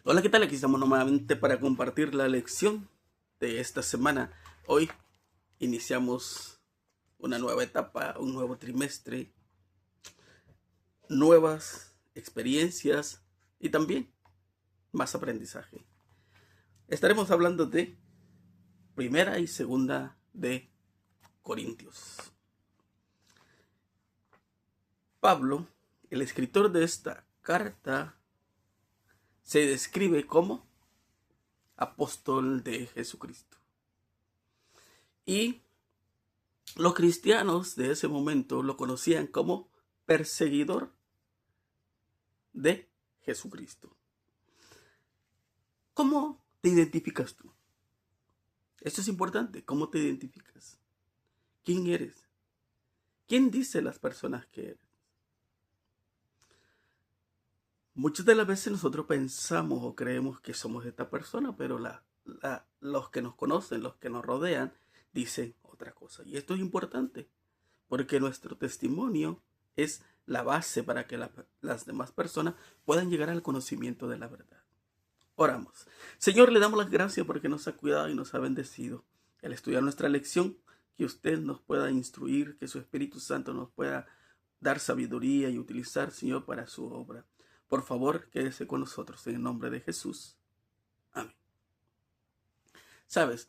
Hola, ¿qué tal? Aquí estamos nuevamente para compartir la lección de esta semana. Hoy iniciamos una nueva etapa, un nuevo trimestre, nuevas experiencias y también más aprendizaje. Estaremos hablando de Primera y Segunda de Corintios. Pablo, el escritor de esta carta, se describe como apóstol de Jesucristo. Y los cristianos de ese momento lo conocían como perseguidor de Jesucristo. ¿Cómo te identificas tú? Esto es importante. ¿Cómo te identificas? ¿Quién eres? ¿Quién dice las personas que eres? Muchas de las veces nosotros pensamos o creemos que somos esta persona, pero los que nos conocen, los que nos rodean, dicen otra cosa. Y esto es importante, porque nuestro testimonio es la base para que las demás personas puedan llegar al conocimiento de la verdad. Oramos. Señor, le damos las gracias porque nos ha cuidado y nos ha bendecido. Al estudiar nuestra lección, que usted nos pueda instruir, que su Espíritu Santo nos pueda dar sabiduría y utilizar, Señor, para su obra. Por favor, quédese con nosotros en el nombre de Jesús. Amén. Sabes,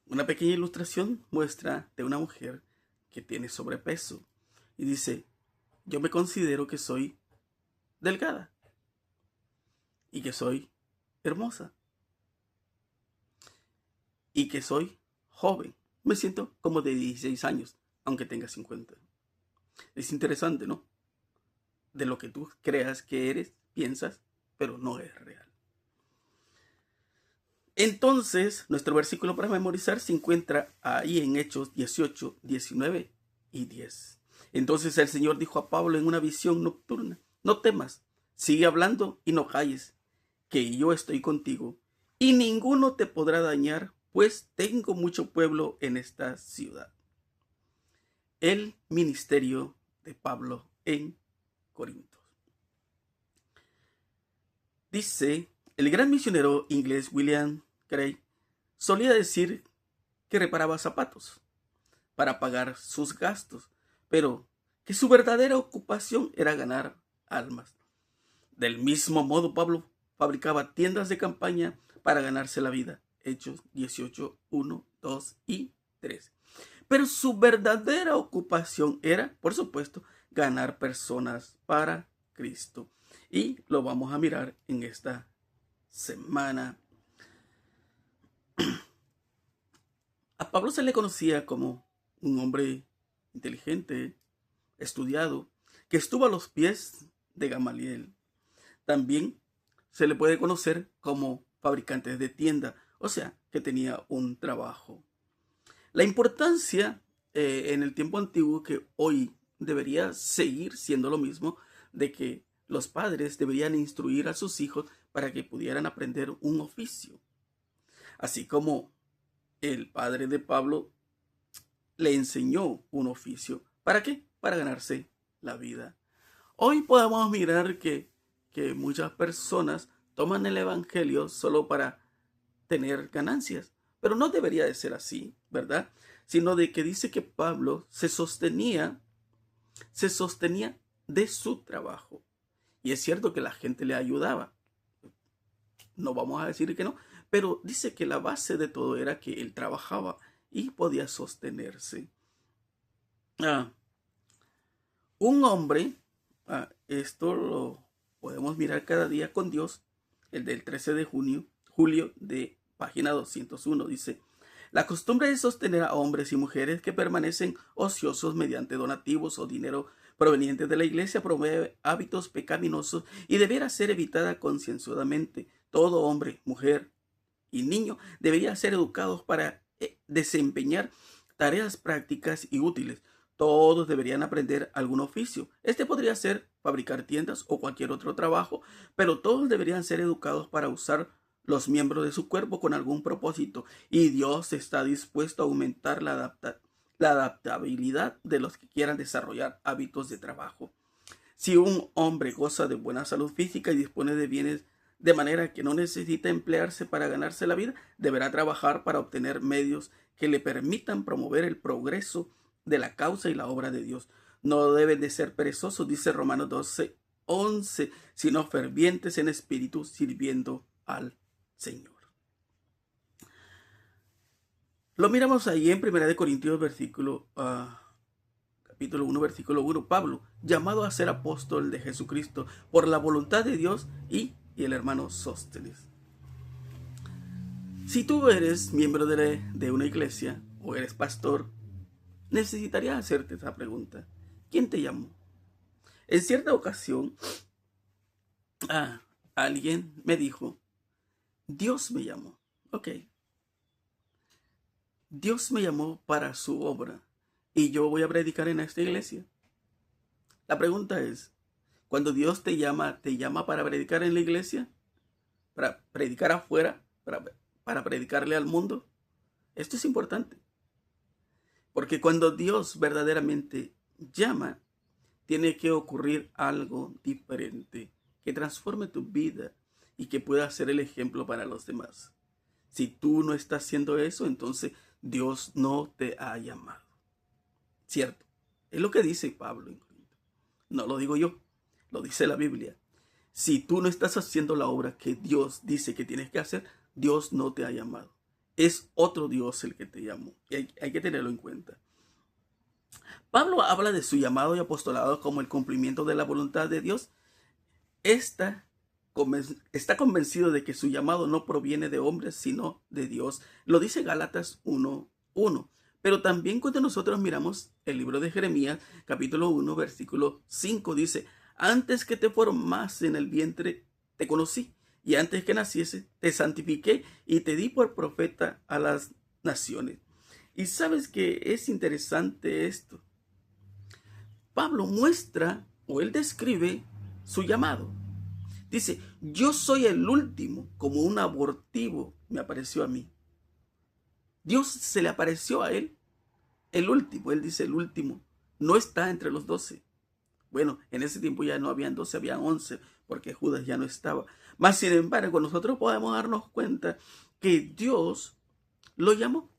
una pequeña ilustración muestra de una mujer que tiene sobrepeso y dice: yo me considero que soy delgada y que soy hermosa y que soy joven. Me siento como de 16 años, aunque tenga 50. Es interesante, ¿no? De lo que tú creas que eres, piensas, pero no es real. Entonces, nuestro versículo para memorizar se encuentra ahí en Hechos 18, 19 y 10. Entonces el Señor dijo a Pablo en una visión nocturna: no temas, sigue hablando y no calles, que yo estoy contigo, y ninguno te podrá dañar, pues tengo mucho pueblo en esta ciudad. El ministerio de Pablo en Corinto. Dice, el gran misionero inglés William Craig solía decir que reparaba zapatos para pagar sus gastos, pero que su verdadera ocupación era ganar almas. Del mismo modo, Pablo fabricaba tiendas de campaña para ganarse la vida. Hechos 18, 1, 2 y 3. Pero su verdadera ocupación era, por supuesto, ganar personas para Cristo. Y lo vamos a mirar en esta semana. A Pablo se le conocía como un hombre inteligente, estudiado, que estuvo a los pies de Gamaliel. También se le puede conocer como fabricante de tienda, o sea, que tenía un trabajo. La importancia en el tiempo antiguo, que hoy debería seguir siendo lo mismo, de que los padres deberían instruir a sus hijos para que pudieran aprender un oficio. Así como el padre de Pablo le enseñó un oficio. ¿Para qué? Para ganarse la vida. Hoy podemos mirar que muchas personas toman el evangelio solo para tener ganancias, pero no debería de ser así, ¿verdad? Sino de que dice que Pablo se sostenía de su trabajo. Y es cierto que la gente le ayudaba, no vamos a decir que no, pero dice que la base de todo era que él trabajaba y podía sostenerse. Ah, un hombre, esto lo podemos mirar cada día con Dios, el del 13 de julio de página 201, dice: la costumbre de sostener a hombres y mujeres que permanecen ociosos mediante donativos o dinero proveniente de la iglesia promueve hábitos pecaminosos y deberá ser evitada concienzudamente. Todo hombre, mujer y niño debería ser educados para desempeñar tareas prácticas y útiles. Todos deberían aprender algún oficio. Este podría ser fabricar tiendas o cualquier otro trabajo, pero todos deberían ser educados para usar los miembros de su cuerpo con algún propósito, y Dios está dispuesto a aumentar la adaptabilidad de los que quieran desarrollar hábitos de trabajo. Si un hombre goza de buena salud física y dispone de bienes de manera que no necesita emplearse para ganarse la vida, deberá trabajar para obtener medios que le permitan promover el progreso de la causa y la obra de Dios. No deben de ser perezosos, dice Romanos 12:11, sino fervientes en espíritu, sirviendo al Señor. Lo miramos ahí en 1 Corintios capítulo 1, versículo 1. Pablo, llamado a ser apóstol de Jesucristo por la voluntad de Dios, y el hermano Sóstenes. Si tú eres miembro de una iglesia o eres pastor, necesitaría hacerte esa pregunta. ¿Quién te llamó? En cierta ocasión, alguien me dijo, Dios me llamó. Ok. Dios me llamó para su obra y yo voy a predicar en esta iglesia. La pregunta es, cuando Dios te llama para predicar en la iglesia, para predicar afuera, para predicarle al mundo. Esto es importante, porque cuando Dios verdaderamente llama, tiene que ocurrir algo diferente que transforme tu vida y que pueda ser el ejemplo para los demás. Si tú no estás haciendo eso, entonces Dios no te ha llamado. ¿Cierto? Es lo que dice Pablo. No lo digo yo, lo dice la Biblia. Si tú no estás haciendo la obra que Dios dice que tienes que hacer, Dios no te ha llamado. Es otro Dios el que te llamó. Y hay que tenerlo en cuenta. Pablo habla de su llamado y apostolado como el cumplimiento de la voluntad de Dios. Está convencido de que su llamado no proviene de hombres, sino de Dios. Lo dice Gálatas 1:1. Pero también cuando nosotros miramos el libro de Jeremías, capítulo 1, versículo 5, dice, antes que te formase en el vientre, te conocí, y antes que naciese, te santifiqué y te di por profeta a las naciones. Y sabes que es interesante esto. Pablo muestra, o él describe su llamado. Dice, yo soy el último, como un abortivo me apareció a mí. Dios se le apareció a él, el último. Él dice el último, no está entre los 12. Bueno, en ese tiempo ya no habían 12, habían 11, porque Judas ya no estaba. Mas, sin embargo, nosotros podemos darnos cuenta que Dios lo llamó.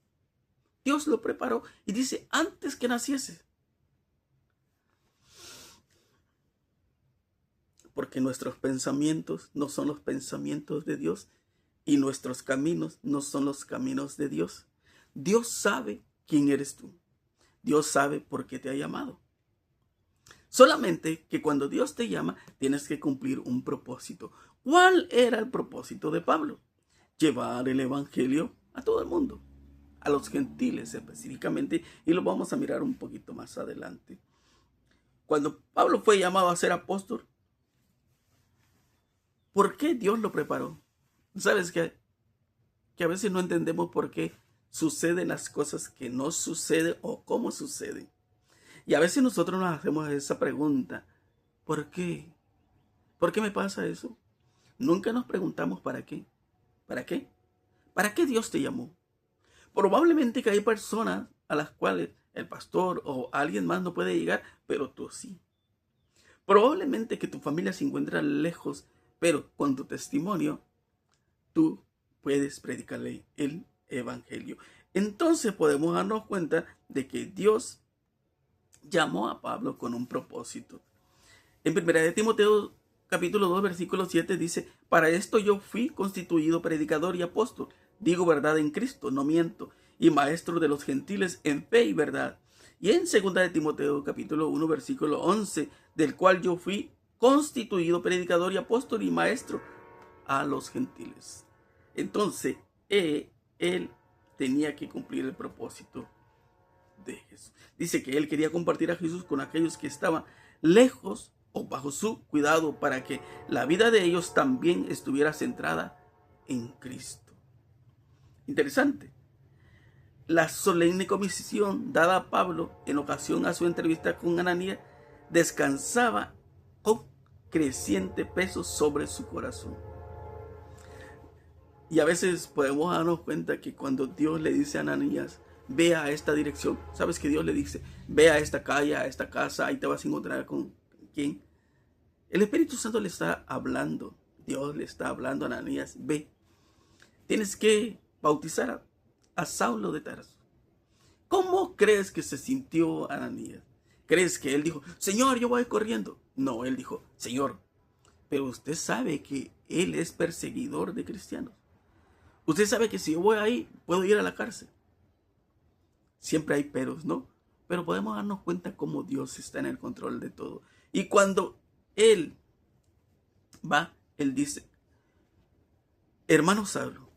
Dios lo preparó y dice, antes que naciese. Porque nuestros pensamientos no son los pensamientos de Dios y nuestros caminos no son los caminos de Dios. Dios sabe quién eres tú. Dios sabe por qué te ha llamado. Solamente que cuando Dios te llama, tienes que cumplir un propósito. ¿Cuál era el propósito de Pablo? Llevar el evangelio a todo el mundo, a los gentiles específicamente, y lo vamos a mirar un poquito más adelante. Cuando Pablo fue llamado a ser apóstol, ¿por qué Dios lo preparó? ¿Sabes que a veces no entendemos por qué suceden las cosas que no suceden o cómo suceden? Y a veces nosotros nos hacemos esa pregunta, ¿por qué? ¿Por qué me pasa eso? Nunca nos preguntamos ¿para qué? ¿Para qué? ¿Para qué Dios te llamó? Probablemente que hay personas a las cuales el pastor o alguien más no puede llegar, pero tú sí. Probablemente que tu familia se encuentra lejos, pero con tu testimonio tú puedes predicarle el evangelio. Entonces podemos darnos cuenta de que Dios llamó a Pablo con un propósito. En 1 Timoteo capítulo 2 versículo 7 dice, para esto yo fui constituido predicador y apóstol, digo verdad en Cristo, no miento, y maestro de los gentiles en fe y verdad. Y en 2 Timoteo capítulo 1 versículo 11, del cual yo fui constituido predicador y apóstol y maestro a los gentiles. Entonces, él tenía que cumplir el propósito de Jesús. Dice que él quería compartir a Jesús con aquellos que estaban lejos o bajo su cuidado para que la vida de ellos también estuviera centrada en Cristo. Interesante. La solemne comisión dada a Pablo en ocasión a su entrevista con Ananías descansaba con creciente peso sobre su corazón. Y a veces podemos darnos cuenta que cuando Dios le dice a Ananías, ve a esta dirección, ¿sabes que Dios le dice? Ve a esta calle, a esta casa, ahí te vas a encontrar con quién. El Espíritu Santo le está hablando Dios le está hablando a Ananías, ve, tienes que bautizar a Saulo de Tarso. ¿Cómo crees que se sintió Ananías? ¿Crees que él dijo, Señor, yo voy corriendo? No, él dijo, Señor, pero usted sabe que él es perseguidor de cristianos. Usted sabe que si yo voy ahí, puedo ir a la cárcel. Siempre hay peros, ¿no? Pero podemos darnos cuenta cómo Dios está en el control de todo. Y cuando él va, él dice, hermano Saulo,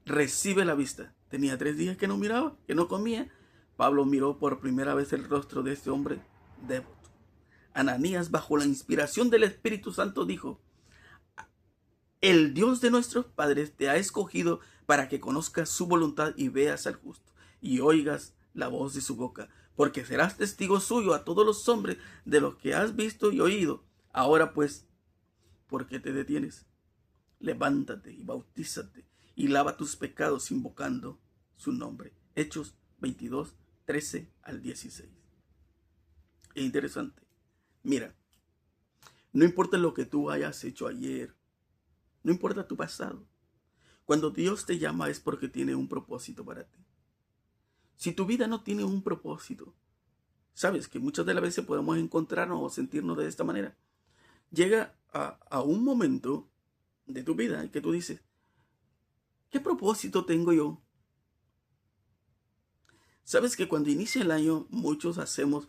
recibe la vista. Tenía 3 días que no miraba, que no comía. Pablo miró por primera vez el rostro de este hombre devoto. Ananías, bajo la inspiración del Espíritu Santo, dijo, el Dios de nuestros padres te ha escogido para que conozcas su voluntad y veas al justo, y oigas la voz de su boca, porque serás testigo suyo a todos los hombres de los que has visto y oído. Ahora pues, ¿por qué te detienes? Levántate y bautízate y lava tus pecados invocando su nombre. Hechos 22, 13 al 16. Es interesante. Mira, no importa lo que tú hayas hecho ayer, no importa tu pasado. Cuando Dios te llama es porque tiene un propósito para ti. Si tu vida no tiene un propósito, sabes que muchas de las veces podemos encontrarnos o sentirnos de esta manera. Llega a un momento de tu vida en que tú dices, ¿qué propósito tengo yo? Sabes que cuando inicia el año muchos hacemos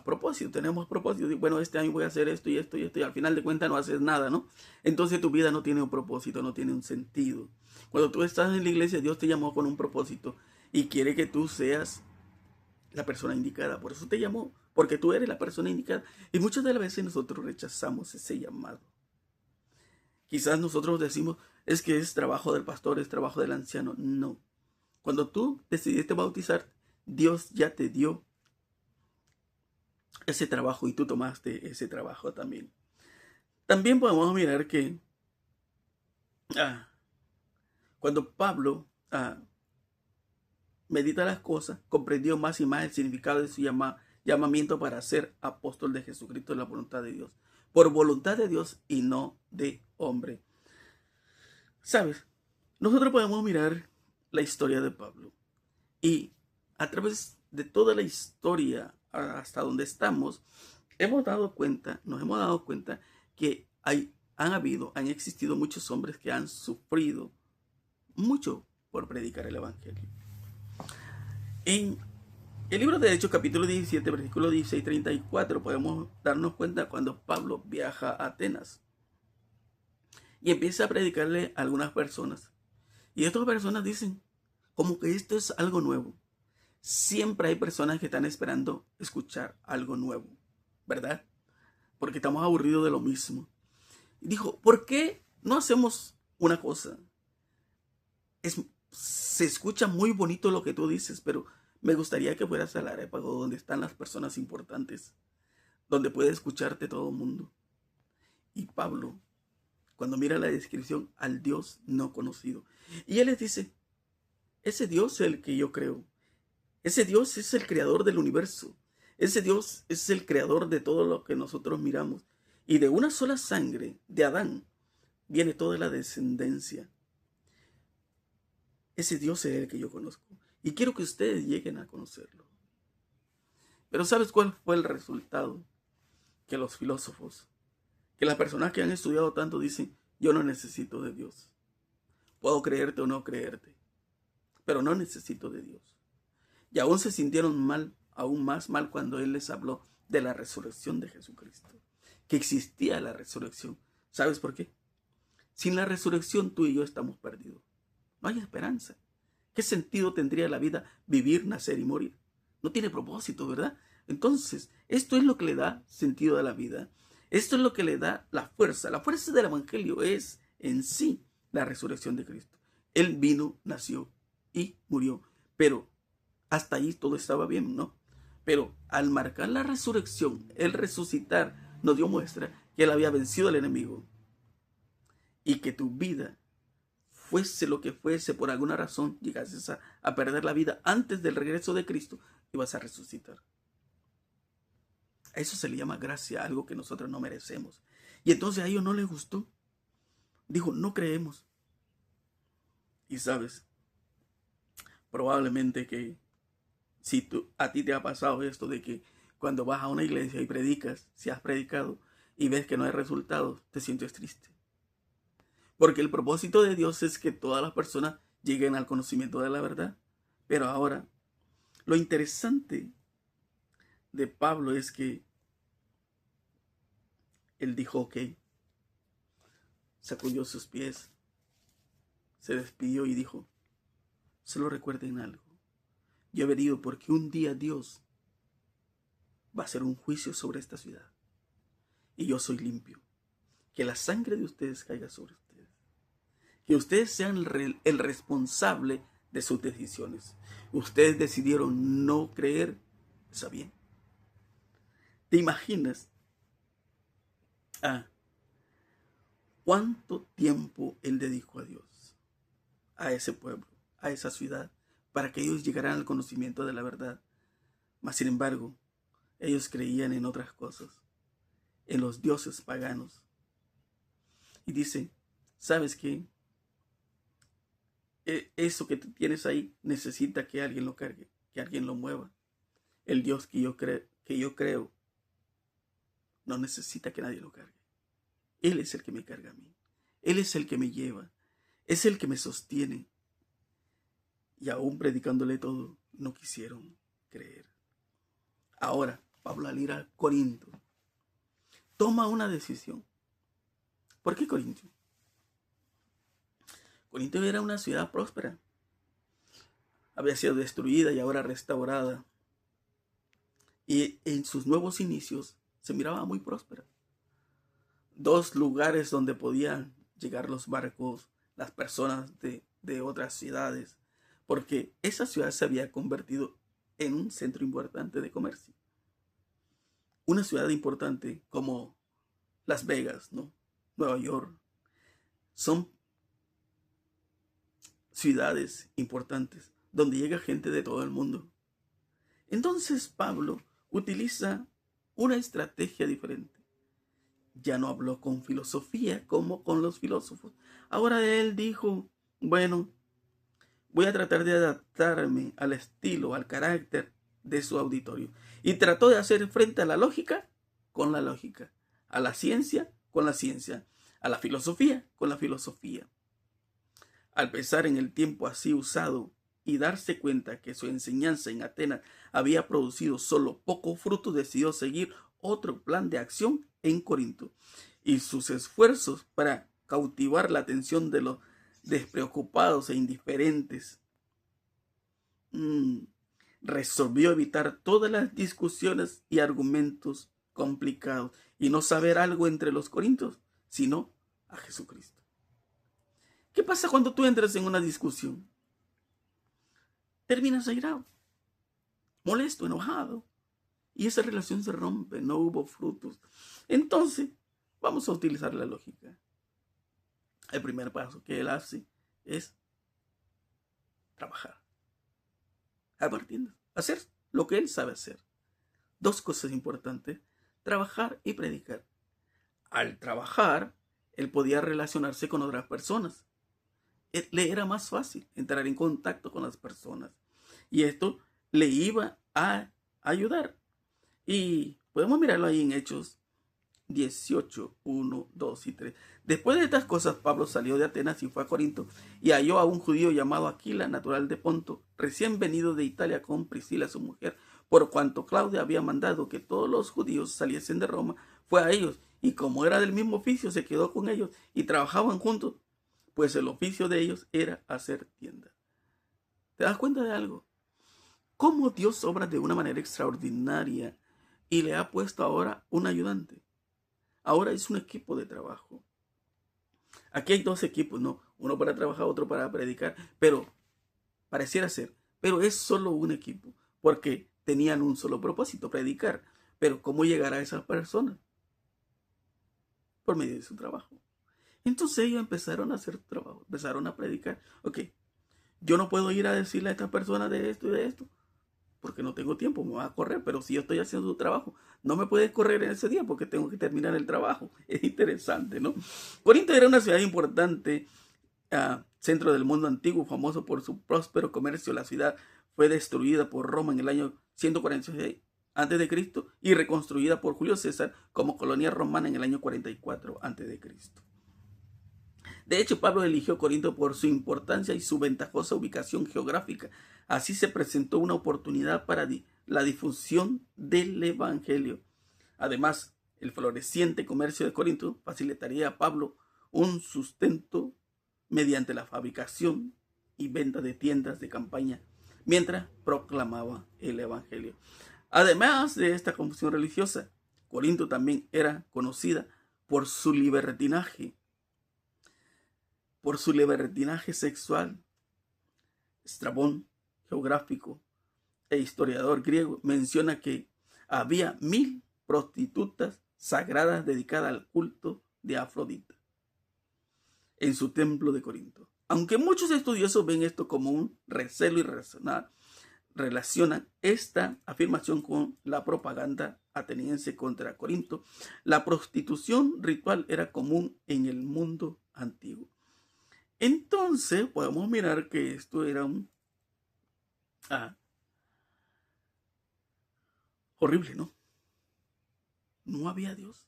propósito, tenemos propósito. Bueno, este año voy a hacer esto y esto y esto, y al final de cuentas no haces nada, ¿no? Entonces tu vida no tiene un propósito, no tiene un sentido. Cuando tú estás en la iglesia, Dios te llamó con un propósito y quiere que tú seas la persona indicada. Por eso te llamó, porque tú eres la persona indicada. Y muchas de las veces nosotros rechazamos ese llamado. Quizás nosotros decimos, es que es trabajo del pastor, es trabajo del anciano. No. Cuando tú decidiste bautizar, Dios ya te dio ese trabajo y tú tomaste ese trabajo también. También podemos mirar que cuando Pablo medita las cosas, comprendió más y más el significado de su llamamiento para ser apóstol de Jesucristo en la voluntad de Dios. Por voluntad de Dios y no de hombre. ¿Sabes? Nosotros podemos mirar la historia de Pablo y a través de toda la historia hasta donde estamos, nos hemos dado cuenta que han existido muchos hombres que han sufrido mucho por predicar el evangelio. En el libro de Hechos, capítulo 17, versículo 16 y 34, podemos darnos cuenta cuando Pablo viaja a Atenas y empieza a predicarle a algunas personas. Y estas personas dicen, como que esto es algo nuevo. Siempre hay personas que están esperando escuchar algo nuevo, ¿verdad? Porque estamos aburridos de lo mismo. Y dijo, ¿por qué no hacemos una cosa? Se escucha muy bonito lo que tú dices, pero me gustaría que fueras al Areópago, donde están las personas importantes, donde puede escucharte todo el mundo. Y Pablo, cuando mira la descripción, al Dios no conocido. Y él les dice, ese Dios es el que yo creo. Ese Dios es el creador del universo. Ese Dios es el creador de todo lo que nosotros miramos. Y de una sola sangre, de Adán, viene toda la descendencia. Ese Dios es el que yo conozco. Y quiero que ustedes lleguen a conocerlo. Pero ¿sabes cuál fue el resultado? Que los filósofos, que las personas que han estudiado tanto dicen, yo no necesito de Dios. Puedo creerte o no creerte, pero no necesito de Dios. Y aún se sintieron mal, aún más mal cuando Él les habló de la resurrección de Jesucristo. Que existía la resurrección. ¿Sabes por qué? Sin la resurrección tú y yo estamos perdidos. No hay esperanza. ¿Qué sentido tendría la vida vivir, nacer y morir? No tiene propósito, ¿verdad? Entonces, esto es lo que le da sentido a la vida. Esto es lo que le da la fuerza. La fuerza del evangelio es en sí la resurrección de Cristo. Él vino, nació y murió. Pero hasta ahí todo estaba bien, ¿no? Pero al marcar la resurrección, el resucitar, nos dio muestra que Él había vencido al enemigo. Y que tu vida, fuese lo que fuese, por alguna razón llegases a perder la vida antes del regreso de Cristo, ibas a resucitar. A eso se le llama gracia, algo que nosotros no merecemos. Y entonces a ellos no les gustó. dijo, no creemos. Y sabes, probablemente que si a ti te ha pasado esto de que cuando vas a una iglesia y predicas, si has predicado y ves que no hay resultados, te sientes triste. Porque el propósito de Dios es que todas las personas lleguen al conocimiento de la verdad. Pero ahora, lo interesante de Pablo es que él dijo, ok, sacudió sus pies, se despidió y dijo, solo recuerden algo. Yo he venido porque un día Dios va a hacer un juicio sobre esta ciudad. Y yo soy limpio. Que la sangre de ustedes caiga sobre ustedes. Que ustedes sean el responsable de sus decisiones. Ustedes decidieron no creer. Está bien. ¿Te imaginas cuánto tiempo él dedicó a Dios, a ese pueblo, a esa ciudad, para que ellos llegaran al conocimiento de la verdad? Mas, sin embargo, ellos creían en otras cosas, en los dioses paganos. Y dice, ¿sabes qué? Eso que tú tienes ahí necesita que alguien lo cargue, que alguien lo mueva. El Dios que yo creo no necesita que nadie lo cargue. Él es el que me carga a mí. Él es el que me lleva. Es el que me sostiene. Y aún predicándole todo, no quisieron creer. Ahora, Pablo al ir a Corinto, toma una decisión. ¿Por qué Corinto? Corinto era una ciudad próspera. Había sido destruida y ahora restaurada. Y en sus nuevos inicios se miraba muy próspera. 2 lugares donde podían llegar los barcos, las personas de otras ciudades, porque esa ciudad se había convertido en un centro importante de comercio. Una ciudad importante como Las Vegas, ¿no? Nueva York, son ciudades importantes donde llega gente de todo el mundo. Entonces Pablo utiliza una estrategia diferente. Ya no habló con filosofía como con los filósofos. Ahora él dijo, bueno, voy a tratar de adaptarme al estilo, al carácter de su auditorio. Y trató de hacer frente a la lógica con la lógica, a la ciencia con la ciencia, a la filosofía con la filosofía. Al pensar en el tiempo así usado y darse cuenta que su enseñanza en Atenas había producido solo poco fruto, decidió seguir otro plan de acción en Corinto. Y sus esfuerzos para cautivar la atención de los despreocupados e indiferentes resolvió evitar todas las discusiones y argumentos complicados y no saber algo entre los corintios, sino a Jesucristo. ¿Qué pasa cuando tú entras en una discusión? Terminas airado, molesto, enojado, y esa relación se rompe, no hubo frutos. Entonces, vamos a utilizar la lógica. El primer paso que él hace es trabajar. Hacer lo que él sabe hacer. 2 cosas importantes: trabajar y predicar. Al trabajar, él podía relacionarse con otras personas. Le era más fácil entrar en contacto con las personas. Y esto le iba a ayudar. Y podemos mirarlo ahí en Hechos 18, 1, 2 y 3. Después de estas cosas, Pablo salió de Atenas y fue a Corinto y halló a un judío llamado Aquila, natural de Ponto, recién venido de Italia con Priscila, su mujer. Por cuanto Claudia había mandado que todos los judíos saliesen de Roma, fue a ellos, y como era del mismo oficio, se quedó con ellos y trabajaban juntos, pues el oficio de ellos era hacer tiendas. ¿Te das cuenta de algo? Cómo Dios obra de una manera extraordinaria y le ha puesto ahora un ayudante. Ahora es un equipo de trabajo. Aquí hay 2 equipos, ¿no? Uno para trabajar, otro para predicar, pero pareciera ser, pero es solo un equipo, porque tenían un solo propósito, predicar. Pero ¿cómo llegar a esas personas? Por medio de su trabajo. Entonces ellos empezaron a hacer trabajo, empezaron a predicar. Ok, yo no puedo ir a decirle a estas personas de esto y de esto. porque no tengo tiempo, me va a correr, pero si yo estoy haciendo tu trabajo, no me puedes correr en ese día porque tengo que terminar el trabajo. Es interesante, ¿no? Corinto era una ciudad importante, centro del mundo antiguo, famoso por su próspero comercio. La ciudad fue destruida por Roma en el año 146 a.C. y reconstruida por Julio César como colonia romana en el año 44 a.C. De hecho, Pablo eligió Corinto por su importancia y su ventajosa ubicación geográfica. Así se presentó una oportunidad para la difusión del Evangelio. Además, el floreciente comercio de Corinto facilitaría a Pablo un sustento mediante la fabricación y venta de tiendas de campaña mientras proclamaba el Evangelio. Además de esta confusión religiosa, Corinto también era conocida por su libertinaje sexual. Estrabón, geográfico e historiador griego, menciona que había 1000 prostitutas sagradas dedicadas al culto de Afrodita en su templo de Corinto. Aunque muchos estudiosos ven esto como un recelo irracional, relacionan esta afirmación con la propaganda ateniense contra Corinto. La prostitución ritual era común en el mundo antiguo. Entonces podemos mirar que esto era horrible, ¿no? No había Dios.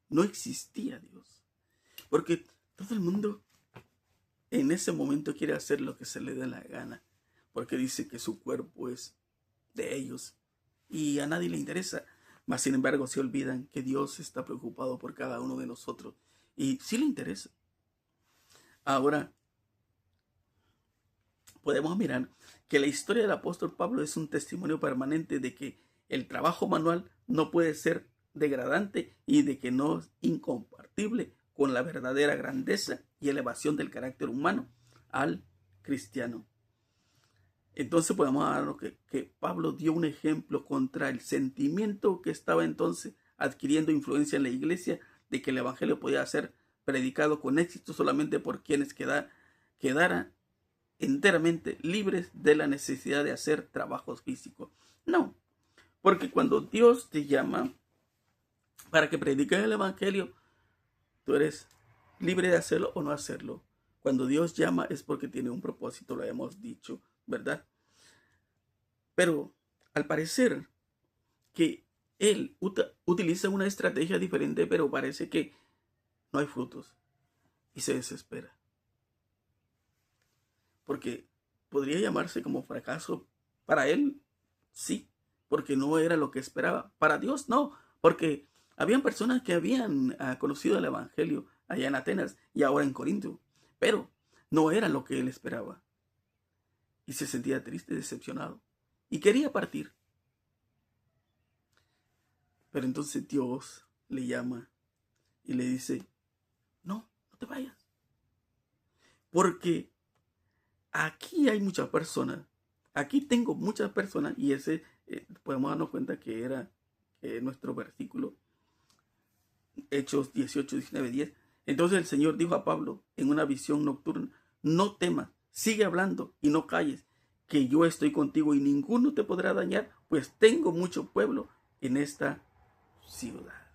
No existía Dios. Porque todo el mundo en ese momento quiere hacer lo que se le dé la gana. Porque dice que su cuerpo es de ellos. Y a nadie le interesa. Mas sin embargo se olvidan que Dios está preocupado por cada uno de nosotros. Y sí le interesa. Ahora, podemos mirar que la historia del apóstol Pablo es un testimonio permanente de que el trabajo manual no puede ser degradante y de que no es incompatible con la verdadera grandeza y elevación del carácter humano al cristiano. Entonces podemos darnos que Pablo dio un ejemplo contra el sentimiento que estaba entonces adquiriendo influencia en la iglesia de que el evangelio podía ser predicado con éxito solamente por quienes quedaran enteramente libres de la necesidad de hacer trabajos físicos. No, porque cuando Dios te llama para que prediques el evangelio, tú eres libre de hacerlo o no hacerlo. Cuando Dios llama es porque tiene un propósito, lo hemos dicho, ¿verdad? Pero al parecer que él utiliza una estrategia diferente, pero parece que no hay frutos y se desespera. Porque podría llamarse como fracaso. Para él, sí, porque no era lo que esperaba. Para Dios, no, porque habían personas que habían conocido el evangelio allá en Atenas y ahora en Corinto, pero no era lo que él esperaba. Y se sentía triste, decepcionado, y quería partir. Pero entonces Dios le llama y le dice, no te vayas. Porque aquí hay muchas personas, aquí tengo muchas personas, y ese podemos darnos cuenta que era nuestro versículo, Hechos 18, 19, 10. Entonces el Señor dijo a Pablo en una visión nocturna, no temas, sigue hablando y no calles, que yo estoy contigo y ninguno te podrá dañar, pues tengo mucho pueblo en esta ciudad.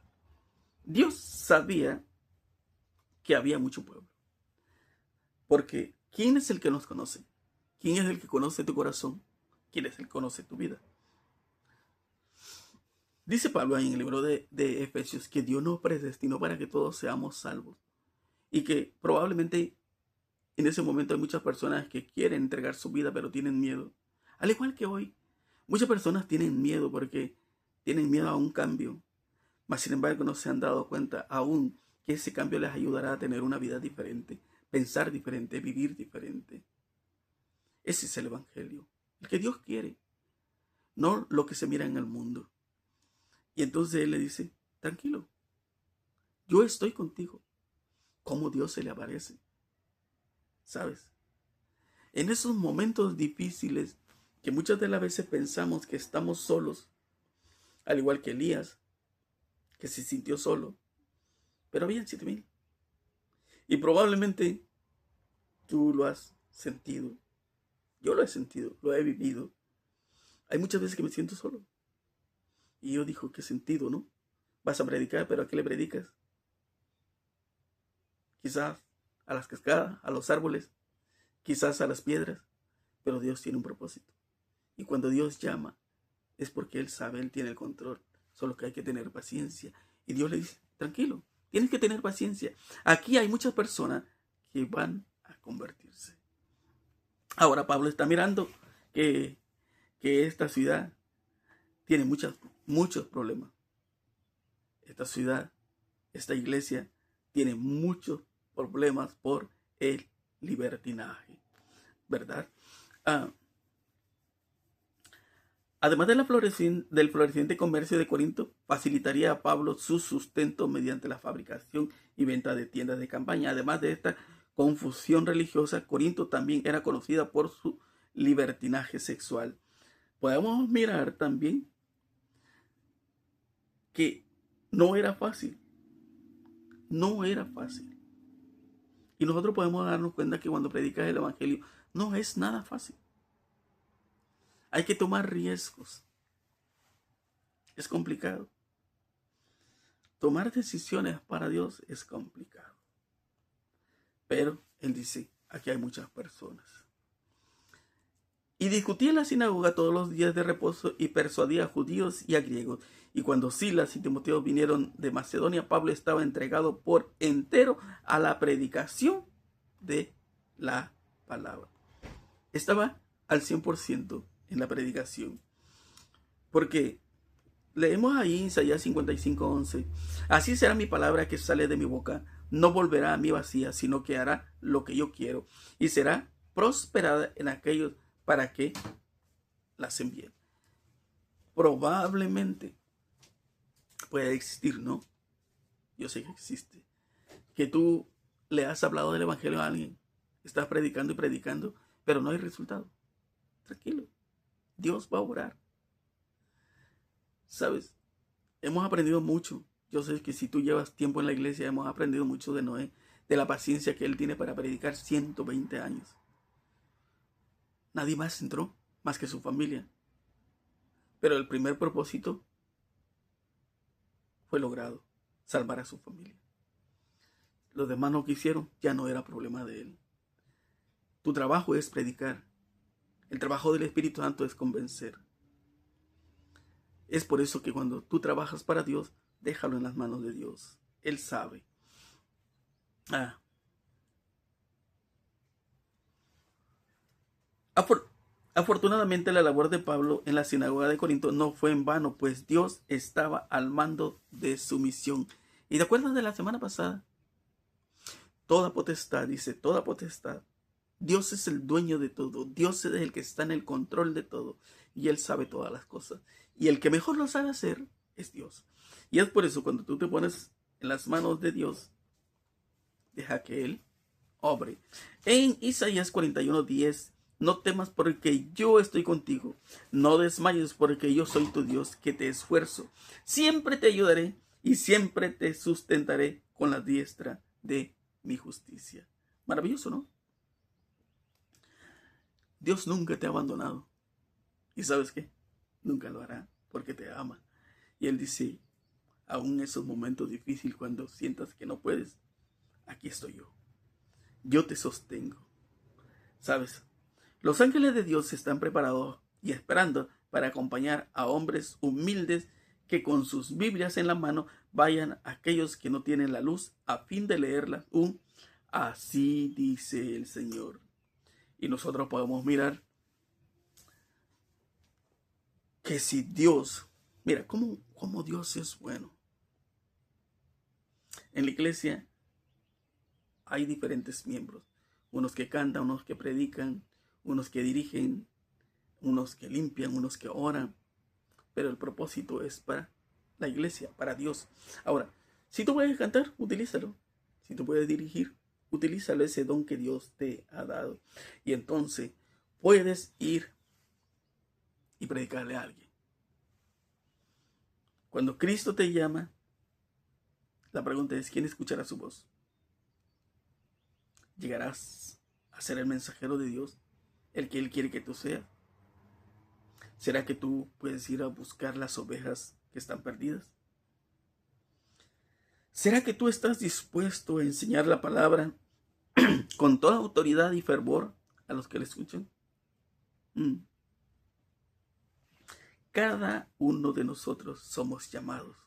Dios sabía que había mucho pueblo, porque ¿quién es el que nos conoce? ¿Quién es el que conoce tu corazón? ¿Quién es el que conoce tu vida? Dice Pablo en el libro de Efesios que Dios nos predestinó para que todos seamos salvos. Y que probablemente en ese momento hay muchas personas que quieren entregar su vida pero tienen miedo. Al igual que hoy, muchas personas tienen miedo porque tienen miedo a un cambio. Mas sin embargo no se han dado cuenta aún que ese cambio les ayudará a tener una vida diferente, pensar diferente, vivir diferente. Ese es el evangelio, el que Dios quiere, no lo que se mira en el mundo. Y entonces él le dice, tranquilo, yo estoy contigo. ¿Cómo Dios se le aparece? ¿Sabes? En esos momentos difíciles que muchas de las veces pensamos que estamos solos, al igual que Elías, que se sintió solo, pero habían 7,000. Y probablemente tú lo has sentido. Yo lo he sentido, lo he vivido. Hay muchas veces que me siento solo. Y yo digo, ¿qué sentido, no? Vas a predicar, pero ¿a qué le predicas? Quizás a las cascadas, a los árboles, quizás a las piedras, pero Dios tiene un propósito. Y cuando Dios llama, es porque Él sabe, Él tiene el control. Solo que hay que tener paciencia. Y Dios le dice, tranquilo, tienes que tener paciencia. Aquí hay muchas personas que van a convertirse. Ahora Pablo está mirando que esta ciudad tiene muchos problemas. Esta ciudad, esta iglesia, tiene muchos problemas por el libertinaje, ¿verdad? Además de del floreciente comercio de Corinto, facilitaría a Pablo su sustento mediante la fabricación y venta de tiendas de campaña. Además de esta confusión religiosa, Corinto también era conocida por su libertinaje sexual. Podemos mirar también que no era fácil. No era fácil. Y nosotros podemos darnos cuenta que cuando predicas el evangelio no es nada fácil. Hay que tomar riesgos. Es complicado. Tomar decisiones para Dios es complicado. Pero Él dice, aquí hay muchas personas. Y discutía en la sinagoga todos los días de reposo y persuadía a judíos y a griegos. Y cuando Silas y Timoteo vinieron de Macedonia, Pablo estaba entregado por entero a la predicación de la palabra. Estaba al 100% en la predicación. Porque leemos ahí en Isaías 55:11. Así será mi palabra que sale de mi boca. No volverá a mí vacía, sino que hará lo que yo quiero. Y será prosperada en aquellos para que las envíen. Probablemente puede existir, ¿no? Yo sé que existe. Que tú le has hablado del evangelio a alguien. Estás predicando y predicando, pero no hay resultado. Tranquilo. Dios va a orar. ¿Sabes? Hemos aprendido mucho. Yo sé que si tú llevas tiempo en la iglesia, hemos aprendido mucho de Noé, de la paciencia que él tiene para predicar 120 años. Nadie más entró, más que su familia. Pero el primer propósito fue logrado, salvar a su familia. Los demás no quisieron, ya no era problema de él. Tu trabajo es predicar. El trabajo del Espíritu Santo es convencer. Es por eso que cuando tú trabajas para Dios, déjalo en las manos de Dios. Él sabe. Afortunadamente la labor de Pablo en la sinagoga de Corinto no fue en vano, pues Dios estaba al mando de su misión. ¿Y te acuerdas de la semana pasada? Toda potestad, dice, toda potestad. Dios es el dueño de todo. Dios es el que está en el control de todo. Y Él sabe todas las cosas. Y el que mejor lo sabe hacer es Dios. Y es por eso cuando tú te pones en las manos de Dios, deja que Él obre. En Isaías 41:10, no temas porque yo estoy contigo. No desmayes porque yo soy tu Dios que te esfuerzo. Siempre te ayudaré y siempre te sustentaré con la diestra de mi justicia. Maravilloso, ¿no? Dios nunca te ha abandonado. ¿Y sabes qué? Nunca lo hará porque te ama. Y Él dice, aún en esos momentos difíciles cuando sientas que no puedes, aquí estoy yo. Yo te sostengo. ¿Sabes? Los ángeles de Dios están preparados y esperando para acompañar a hombres humildes que con sus Biblias en la mano vayan a aquellos que no tienen la luz a fin de leerla. Así dice el Señor. Y nosotros podemos mirar que si Dios, mira, cómo Dios es bueno. En la iglesia hay diferentes miembros. Unos que cantan, unos que predican, unos que dirigen, unos que limpian, unos que oran. Pero el propósito es para la iglesia, para Dios. Ahora, si tú puedes cantar, utilízalo. Si tú puedes dirigir, utilízalo, ese don que Dios te ha dado. Y entonces puedes ir y predicarle a alguien. Cuando Cristo te llama, la pregunta es, ¿quién escuchará su voz? ¿Llegarás a ser el mensajero de Dios, el que Él quiere que tú seas? ¿Será que tú puedes ir a buscar las ovejas que están perdidas? ¿Será que tú estás dispuesto a enseñar la palabra con toda autoridad y fervor a los que le escuchan? Cada uno de nosotros somos llamados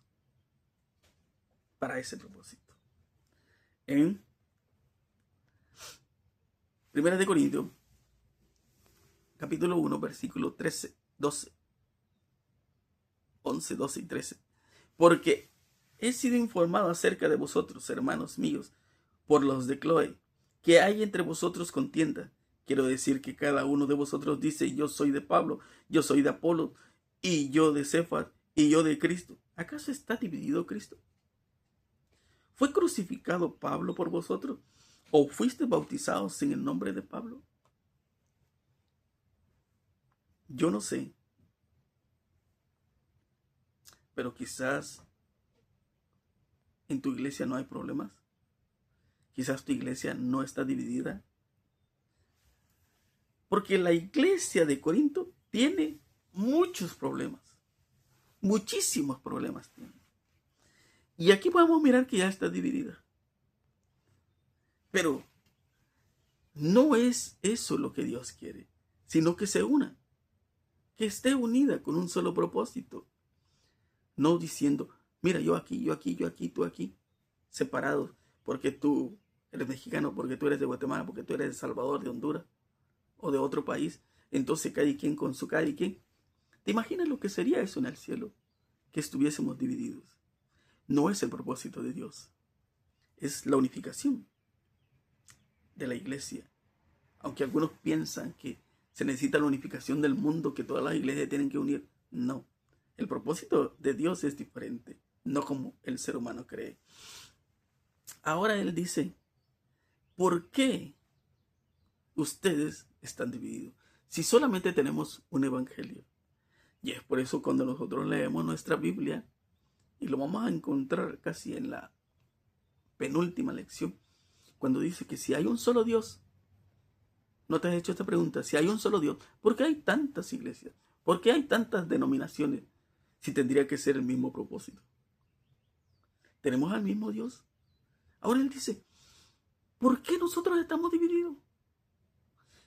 para ese propósito. En 1 Corintios, capítulo 1, versículo 13, 12, 11, 12 y 13. Porque he sido informado acerca de vosotros, hermanos míos, por los de Cloé, que hay entre vosotros contienda. Quiero decir que cada uno de vosotros dice: yo soy de Pablo, yo soy de Apolo, y yo de Cefas, y yo de Cristo. ¿Acaso está dividido Cristo? ¿Fue crucificado Pablo por vosotros? ¿O fuiste bautizados en el nombre de Pablo? Yo no sé, pero quizás en tu iglesia no hay problemas. Quizás tu iglesia no está dividida. Porque la iglesia de Corinto tiene muchos problemas. Muchísimos problemas tiene. Y aquí podemos mirar que ya está dividida. Pero no es eso lo que Dios quiere, sino que se una. Que esté unida con un solo propósito. No diciendo: mira, yo aquí, yo aquí, yo aquí, tú aquí. Separados. Porque tú eres mexicano, porque tú eres de Guatemala, porque tú eres de Salvador, de Honduras o de otro país. Entonces cada quien con su cada quien. ¿Te imaginas lo que sería eso en el cielo? Que estuviésemos divididos. No es el propósito de Dios. Es la unificación de la iglesia. Aunque algunos piensan que se necesita la unificación del mundo, que todas las iglesias tienen que unir. No. El propósito de Dios es diferente. No como el ser humano cree. Ahora él dice: ¿por qué ustedes están divididos? Si solamente tenemos un evangelio. Y es por eso cuando nosotros leemos nuestra Biblia, y lo vamos a encontrar casi en la penúltima lección, cuando dice que si hay un solo Dios. ¿No te has hecho esta pregunta? Si hay un solo Dios, ¿por qué hay tantas iglesias? ¿Por qué hay tantas denominaciones? Si tendría que ser el mismo propósito. ¿Tenemos al mismo Dios? Ahora él dice: ¿por qué nosotros estamos divididos?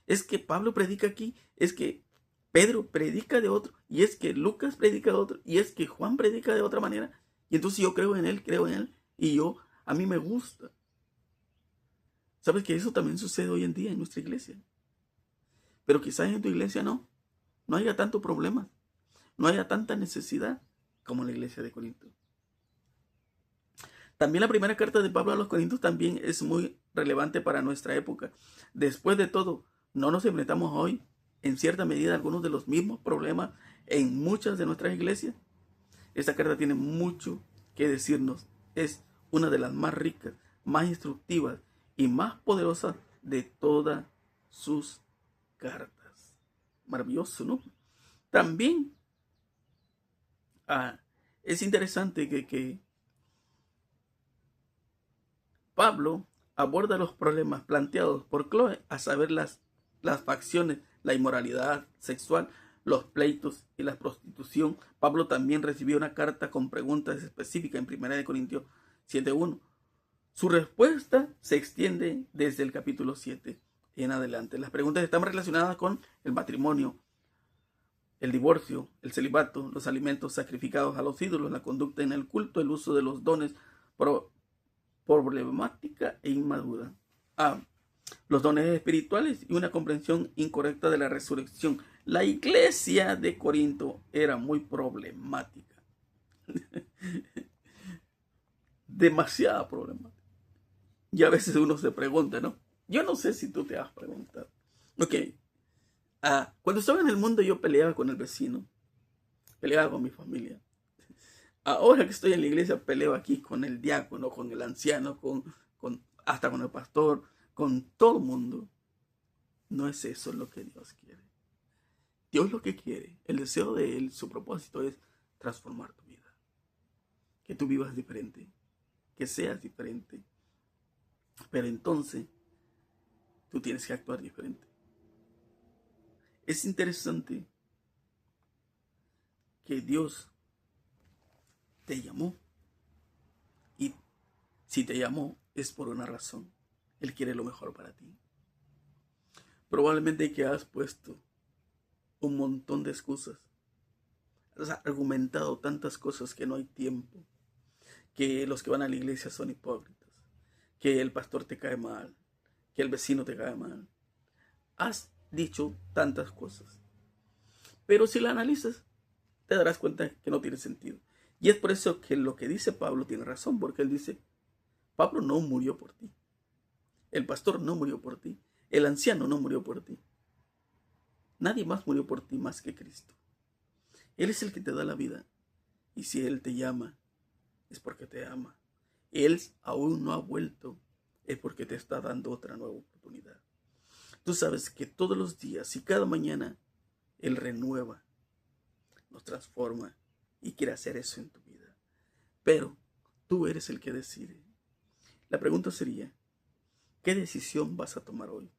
Es que Pablo predica aquí, es que Pedro predica de otro, y es que Lucas predica de otro, y es que Juan predica de otra manera. Y entonces yo creo en él, y a mí me gusta. ¿Sabes que eso también sucede hoy en día en nuestra iglesia? Pero quizás en tu iglesia no haya tanto problema, no haya tanta necesidad como en la iglesia de Corinto. También la primera carta de Pablo a los Corintios también es muy relevante para nuestra época. Después de todo, no nos enfrentamos hoy en cierta medida a algunos de los mismos problemas en muchas de nuestras iglesias. Esta carta tiene mucho que decirnos. Es una de las más ricas, más instructivas y más poderosas de todas sus cartas. Maravilloso, ¿no? También es interesante que Pablo aborda los problemas planteados por Chloe, a saber las facciones, la inmoralidad sexual, los pleitos y la prostitución. Pablo también recibió una carta con preguntas específicas en 1 Corintios 7:1. Su respuesta se extiende desde el capítulo 7 en adelante. Las preguntas están relacionadas con el matrimonio, el divorcio, el celibato, los alimentos sacrificados a los ídolos, la conducta en el culto, el uso de los dones, problemática e inmadura. Los dones espirituales y una comprensión incorrecta de la resurrección. La iglesia de Corinto era muy problemática. Demasiada problemática. Y a veces uno se pregunta, ¿no? Yo no sé si tú te has preguntado. Ok. Cuando estaba en el mundo yo peleaba con el vecino. Peleaba con mi familia. Ahora que estoy en la iglesia peleo aquí con el diácono, con el anciano, hasta con el pastor, con todo el mundo. No es eso lo que Dios quiere. Dios lo que quiere, el deseo de Él, su propósito es transformar tu vida. Que tú vivas diferente, que seas diferente. Pero entonces, tú tienes que actuar diferente. Es interesante que Dios te llamó, y si te llamó es por una razón. Él quiere lo mejor para ti. Probablemente que has puesto un montón de excusas. Has argumentado tantas cosas que no hay tiempo. Que los que van a la iglesia son hipócritas. Que el pastor te cae mal. Que el vecino te cae mal. Has dicho tantas cosas. Pero si la analizas, te darás cuenta que no tiene sentido. Y es por eso que lo que dice Pablo tiene razón. Porque él dice, Pablo no murió por ti. El pastor no murió por ti. El anciano no murió por ti. Nadie más murió por ti más que Cristo. Él es el que te da la vida. Y si Él te llama, es porque te ama. Él aún no ha vuelto, es porque te está dando otra nueva oportunidad. Tú sabes que todos los días y cada mañana Él renueva, nos transforma y quiere hacer eso en tu vida. Pero tú eres el que decide. La pregunta sería, ¿qué decisión vas a tomar hoy?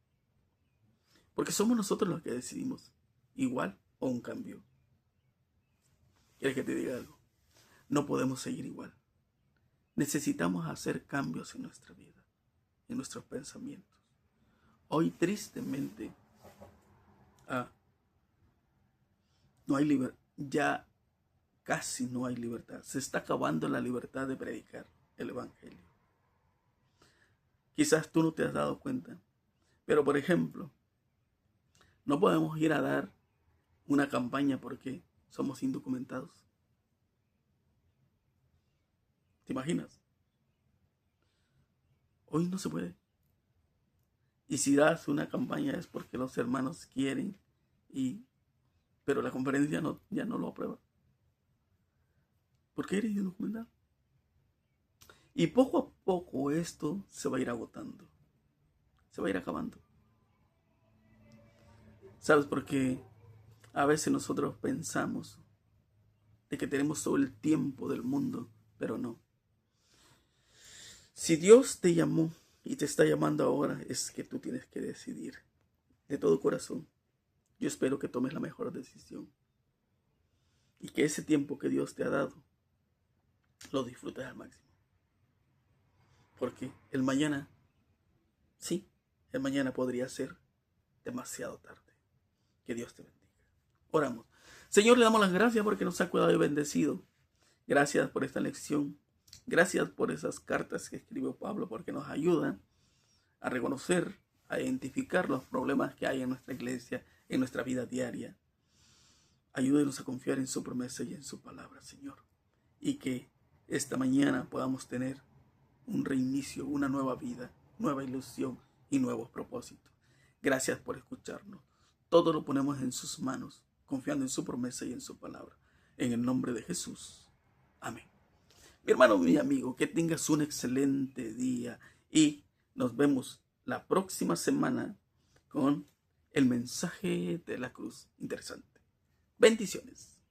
Porque somos nosotros los que decidimos, igual o un cambio. ¿Quieres que te diga algo? No podemos seguir igual. Necesitamos hacer cambios en nuestra vida, en nuestros pensamientos. Hoy tristemente no hay libertad, ya casi no hay libertad. Se está acabando la libertad de predicar el evangelio. Quizás tú no te has dado cuenta, pero por ejemplo, no podemos ir a dar una campaña porque somos indocumentados. ¿Te imaginas? Hoy no se puede. Y si das una campaña es porque los hermanos quieren, pero la conferencia ya no lo aprueba. ¿Por qué eres indocumentado? Y poco a poco esto se va a ir agotando. Se va a ir acabando. ¿Sabes por qué? A veces nosotros pensamos de que tenemos todo el tiempo del mundo, pero no. Si Dios te llamó y te está llamando ahora, es que tú tienes que decidir de todo corazón. Yo espero que tomes la mejor decisión y que ese tiempo que Dios te ha dado lo disfrutes al máximo. Porque el mañana, sí, el mañana podría ser demasiado tarde. Que Dios te bendiga. Oramos. Señor, le damos las gracias porque nos ha cuidado y bendecido. Gracias por esta lección. Gracias por esas cartas que escribió Pablo, porque nos ayudan a reconocer, a identificar los problemas que hay en nuestra iglesia, en nuestra vida diaria. Ayúdenos a confiar en su promesa y en su palabra, Señor. Y que esta mañana podamos tener un reinicio, una nueva vida, nueva ilusión y nuevos propósitos. Gracias por escucharnos. Todo lo ponemos en sus manos, confiando en su promesa y en su palabra. En el nombre de Jesús. Amén. Mi hermano, mi amigo, que tengas un excelente día y nos vemos la próxima semana con el mensaje de la cruz. Interesante. Bendiciones.